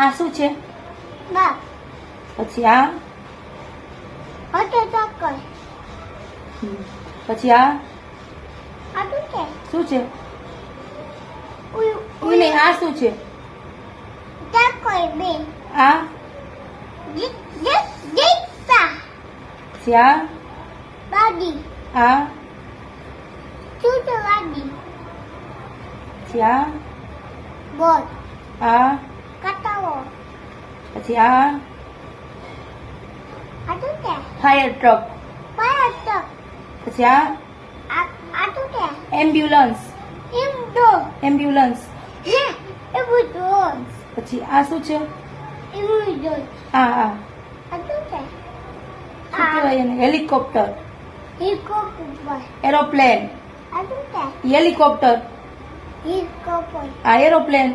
આ શું છે? બસ પછી આ હતો ચોક્કસ પછી આ આટલું છે શું છે? ઉયું ઉને આ શું છે? ચોક્કસ બે આ જીતા પછી આ બાડી આ ચૂંટવાડી પછી આ બોલ આ કટાવો પછી આ આટલું છે ફાયર ટ્રક પરત પછી આ આટલું છે એમ્બ્યુલન્સ ઇન્ડો એમ્બ્યુલન્સ એવું ડ્રોન પછી આ શું છે? એવું ડ્રોન આ આ આટલું છે શું કહેવાય એને? હેલિકોપ્ટર હેલિકોપ્ટર એરોપ્લેન આટલું છે હેલિકોપ્ટર હેલિકોપ્ટર આ એરોપ્લેન